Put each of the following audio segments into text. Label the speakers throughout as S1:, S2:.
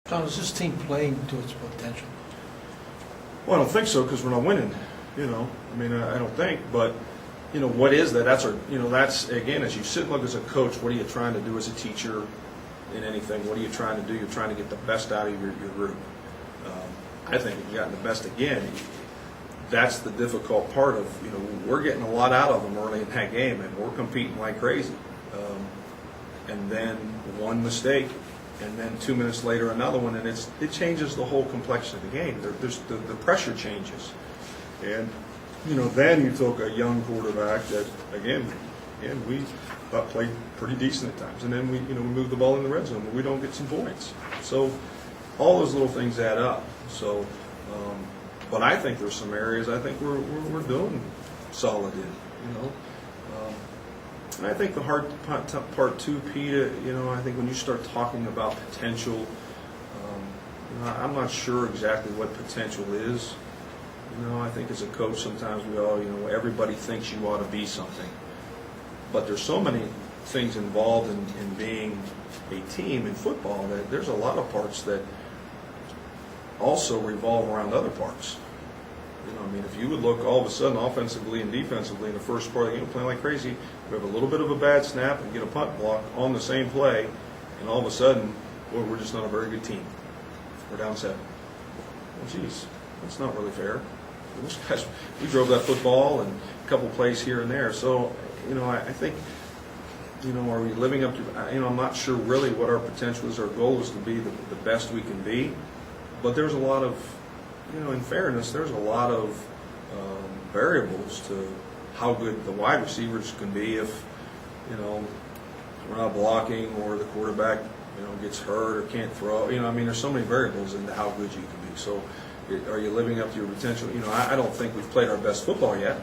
S1: John, is this team playing to its potential?
S2: Well, I don't think so because we're not winning. I don't think. But what is that? That's again, as you sit and look as a coach, what are you trying to do as a teacher in anything? What are you trying to do? You're trying to get the best out of your group. I think we've gotten the best again. That's the difficult part of, we're getting a lot out of them early in that game, and we're competing like crazy. And then one mistake, and then 2 minutes later another one, and it changes the whole complexion of the game. The pressure changes. And, then you took a young quarterback that, again, we thought played pretty decent at times. And then we move the ball in the red zone, but we don't get some points. So all those little things add up. So, but I think there's some areas I think we're doing solid in, And I think the hard part too, Pete, I think when you start talking about potential, I'm not sure exactly what potential is. I think as a coach sometimes we all, everybody thinks you ought to be something. But there's so many things involved in being a team in football that there's a lot of parts that also revolve around other parts. If you would look all of a sudden offensively and defensively in the first part of the game, playing like crazy, we have a little bit of a bad snap and get a punt block on the same play, and all of a sudden, boy, we're just not a very good team. We're down 7. Well, geez, that's not really fair. Those guys, we drove that football and a couple plays here and there. So, I think, are we living up to, I'm not sure really what our potential is. Our goal is to be the best we can be. But there's a lot of, in fairness, there's a lot of variables to how good the wide receivers can be if, we're not blocking or the quarterback, gets hurt or can't throw. There's so many variables into how good you can be. So, are you living up to your potential? I don't think we've played our best football yet.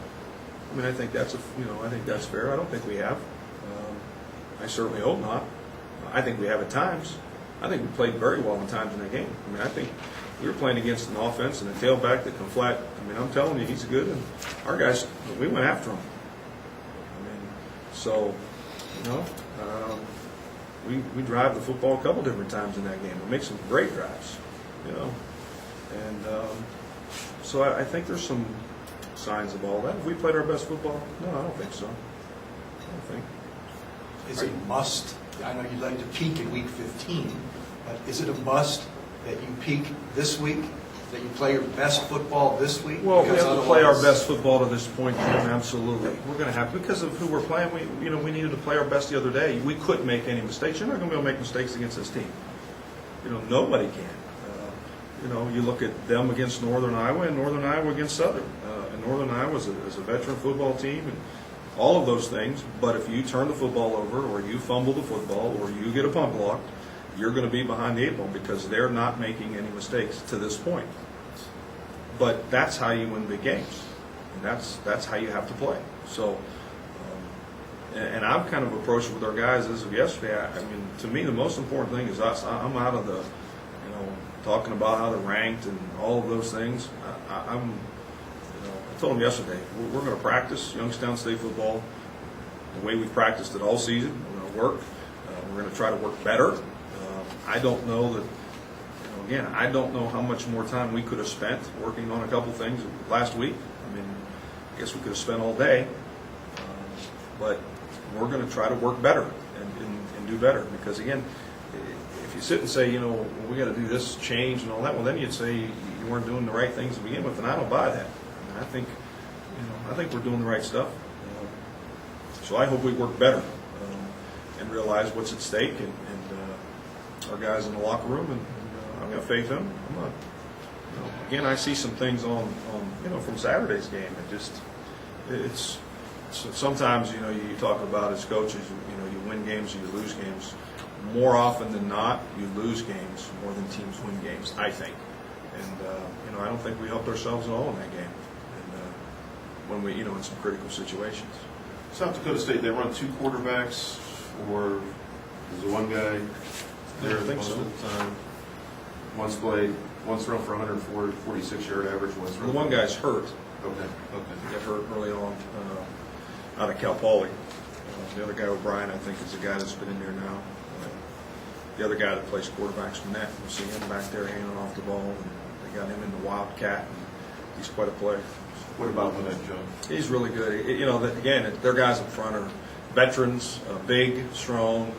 S2: I think that's I think that's fair. I don't think we have. I certainly hope not. I think we have at times. I think we played very well in times in that game. I think we were playing against an offense and a tailback that can flat. I'm telling you, he's good. And our guys, we went after him. We drive the football a couple different times in that game. We make some great drives, And so I think there's some signs of all that. Have we played our best football? No, I don't think so. I don't think.
S3: Is it a must? I know you'd like to peak in week 15, but is it a must that you peak this week, that you play your best football this week?
S2: Well, we have to play our best football to this point, Jim, absolutely. We're going to have, because of who we're playing, we needed to play our best the other day. We couldn't make any mistakes. You're not going to be able to make mistakes against this team. Nobody can. You look at them against Northern Iowa and Northern Iowa against Southern. And Northern Iowa is a veteran football team and all of those things. But if you turn the football over or you fumble the football or you get a punt block, you're going to be behind the 8 ball because they're not making any mistakes to this point. But that's how you win big games. And that's how you have to play. So, and I've kind of approached it with our guys as of yesterday. To me, the most important thing is us. I'm out of the, talking about how they're ranked and all of those things. I told them yesterday, we're going to practice Youngstown State football the way we've practiced it all season. We're going to work. We're going to try to work better. I don't know that, again, I don't know how much more time we could have spent working on a couple things last week. I guess we could have spent all day. But we're going to try to work better and do better because, again, if you sit and say, we got to do this change and all that, well, then you'd say you weren't doing the right things to begin with, and I don't buy that. I think we're doing the right stuff. So I hope we work better and realize what's at stake and our guys in the locker room, and I've got faith in them. I'm not, again, I see some things on from Saturday's game. It's sometimes you talk about as coaches, you win games or you lose games. More often than not, you lose games more than teams win games, I think. And I don't think we helped ourselves at all in that game. And when we, in some critical situations.
S4: South Dakota State, they run 2 quarterbacks, or is it one guy there most of the time? One's thrown for 146-yard average.
S2: The one guy's hurt.
S4: Okay.
S2: He got hurt early on out of Cal Poly. The other guy, O'Brien, I think is the guy that's been in there now. the other guy that plays quarterback's net. We'll see him back there handing off the ball. And they got him in the Wildcat, and he's quite a player.
S4: What about with that, John?
S2: He's really good. You know, again, their guys up front are veterans, big, strong.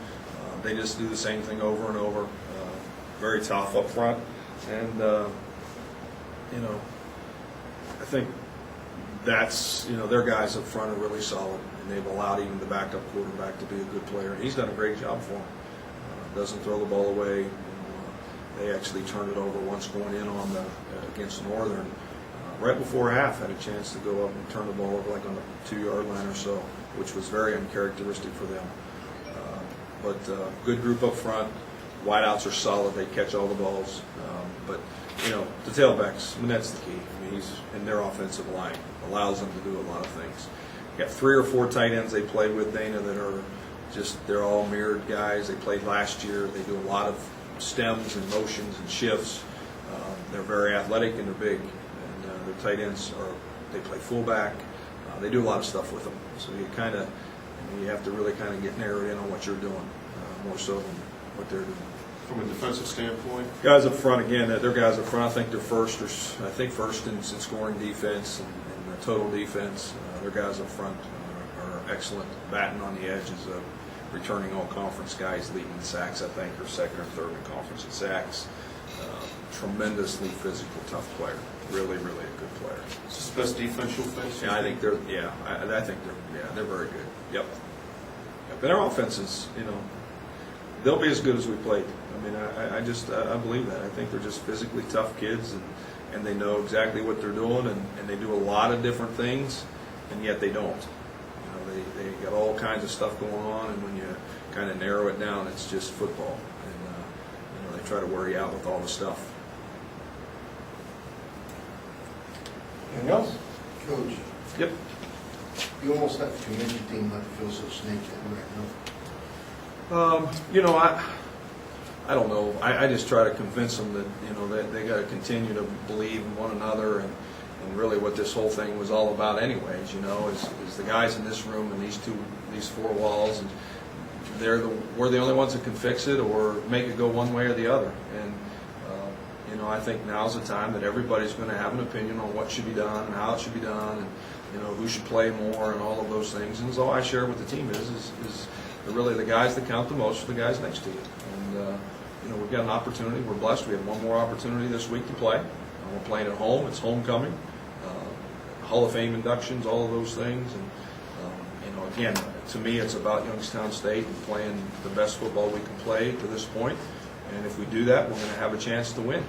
S2: They just do the same thing over and over. Very tough up front. And, you know, I think that's, you know, their guys up front are really solid. And they've allowed even the backup quarterback to be a good player. And he's done a great job for them. Doesn't throw the ball away. They actually turned it over once going in on the against Northern. Right before half, had a chance to go up and turn the ball over like on the 2-yard line or so, which was very uncharacteristic for them. But good group up front. Wideouts are solid. They catch all the balls. But, you know, the tailbacks, I mean, that's the key. I mean, he's in their offensive line. Allows them to do a lot of things. You got 3 or 4 tight ends they play with, Dana, that are just, they're all mirrored guys. They played last year. They do a lot of stems and motions and shifts. They're very athletic and they're big. And their tight ends they play fullback. They do a lot of stuff with them. So you kind of, you have to really kind of get narrowed in on what you're doing, more so than what they're doing.
S4: From a defensive standpoint?
S2: Guys up front, again, they're guys up front. I think they're first in scoring defense and total defense. Their guys up front are excellent. Batting on the edge is a returning all-conference guys, leading in sacks, I think, or second or third in conference in sacks. Tremendously physical, tough player. Really, really a good player.
S4: Is this the best defense you'll face?
S2: Yeah, I think they're. Yeah, I think they're very good. Yep. And their offense is, you know, they'll be as good as we played. I mean, I believe that. I think they're just physically tough kids, and they know exactly what they're doing, and they do a lot of different things, and yet they don't. You know, they got all kinds of stuff going on, and when you kind of narrow it down, it's just football, and you know, they try to wear you out with all the stuff.
S5: Anything else? Coach,
S2: Yep.
S5: you almost have to convince your team not to feel so snake right now.
S2: You know, I don't know. I just try to convince them that, you know, that they got to continue to believe in one another, and really what this whole thing was all about anyways, you know, is the guys in this room and these 4 walls, and we're the only ones that can fix it or make it go one way or the other. And you know, I think now's the time that everybody's going to have an opinion on what should be done and how it should be done, and you know, who should play more and all of those things. And so I share with the team is really the guys that count the most are the guys next to you. And you know, we've got an opportunity. We're blessed. We have one more opportunity this week to play. We're playing at home. It's homecoming, Hall of Fame inductions, all of those things. And you know, again, to me, it's about Youngstown State and playing the best football we can play to this point. And if we do that, we're going to have a chance to win.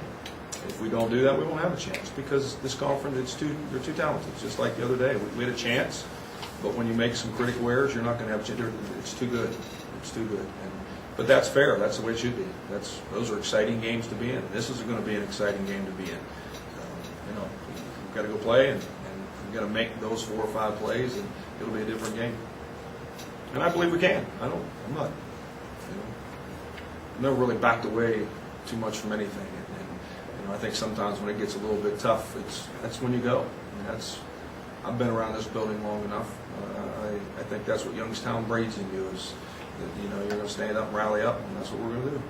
S2: If we don't do that, we won't have a chance, because this conference, they're too talented. It's just like the other day. We had a chance, but when you make some critical errors, you're not going to have a chance. It's too good. It's too good. But that's fair. That's the way it should be. Those are exciting games to be in. This is going to be an exciting game to be in. You know, we've got to go play, and we've got to make those 4 or 5 plays, and it'll be a different game. And I believe we can. I'm not. You know, I've never really backed away too much from anything. And you know, I think sometimes when it gets a little bit tough, that's when you go. I mean, I've been around this building long enough. I think that's what Youngstown breeds in you, is that, you know, you're going to stand up and rally up, and that's what we're going to do.